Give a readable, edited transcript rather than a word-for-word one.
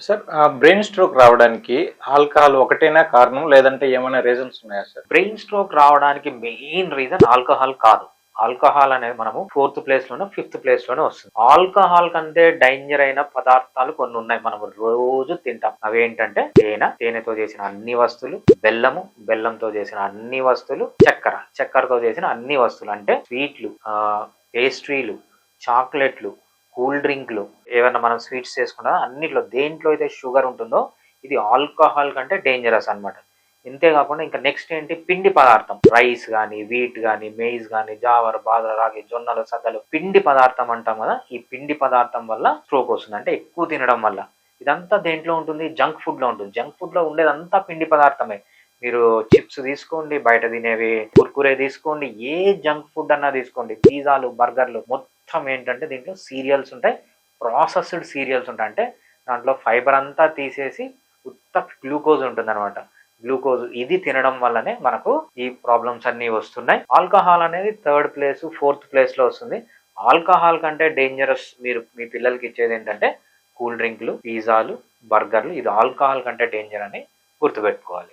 Sir brain stroke రావడానికి alcohol ఒకటేనా కారణం లేదంటే ఏమైనా రీజన్స్ ఉన్నాయా సార్? బ్రెయిన్ స్ట్రోక్ రావడానికి మెయిన్ రీజన్ ఆల్కహాల్ కాదు. ఆల్కహాల్ అనేది మనము 4th ప్లేస్ లోనే 5th ప్లేస్ లోనే వస్తుంది. ఆల్కహాల్ కంటే డేంజర్ అయిన పదార్థాలు కొన్ని ఉన్నాయి, మనం రోజు తింటాం. అవేంటంటే తేనెతో చేసిన అన్ని వస్తువులు, బెల్లంతో చేసిన అన్ని వస్తువులు, చక్కెరతో చేసిన అన్ని వస్తువులు, అంటే స్వీట్లు, పేస్ట్రీలు, చాక్లెట్లు, కూల్ డ్రింక్లు, ఏమైనా మనం స్వీట్స్ చేసుకున్నా అన్నిట్లో దేంట్లో అయితే షుగర్ ఉంటుందో ఇది ఆల్కహాల్ కంటే డేంజరస్ అనమాట. ఇంతేకాకుండా ఇంకా నెక్స్ట్ ఏంటి, పిండి పదార్థం, రైస్ కానీ, వీట్ కానీ, మెయిజ్ కానీ, జావర్, బాదర, రాగి, జొన్నలు, సద్దలు, పిండి పదార్థం అంటాం కదా. ఈ పిండి పదార్థం వల్ల స్ట్రోక్ వస్తుంది, అంటే ఎక్కువ తినడం వల్ల. ఇదంతా దేంట్లో ఉంటుంది, జంక్ ఫుడ్ లో ఉంటుంది. జంక్ ఫుడ్ లో ఉండేదంతా పిండి పదార్థమే. మీరు చిప్స్ తీసుకోండి, బయట తినేవి కుర్కురే తీసుకోండి, ఏ జంక్ ఫుడ్ అన్నా తీసుకోండి, పిజ్జాలు, బర్గర్లు, మొత్తం ఏంటంటే దీంట్లో సీరియల్స్ ఉంటాయి, ప్రాసెస్డ్ సీరియల్స్ ఉంటాయి. అంటే దాంట్లో ఫైబర్ అంతా తీసేసి ఉత్త గ్లూకోజ్ ఉంటుంది అనమాట. గ్లూకోజ్ ఇది తినడం వల్లనే మనకు ఈ ప్రాబ్లమ్స్ అన్ని వస్తున్నాయి. ఆల్కహాల్ అనేది 3rd ప్లేస్ 4th ప్లేస్ లో వస్తుంది. ఆల్కహాల్ కంటే డేంజరస్ మీరు మీ పిల్లలకి ఇచ్చేది ఏంటంటే కూల్ డ్రింక్లు, పిజ్జాలు, బర్గర్లు. ఇది ఆల్కహాల్ కంటే డేంజర్ అని గుర్తుపెట్టుకోవాలి.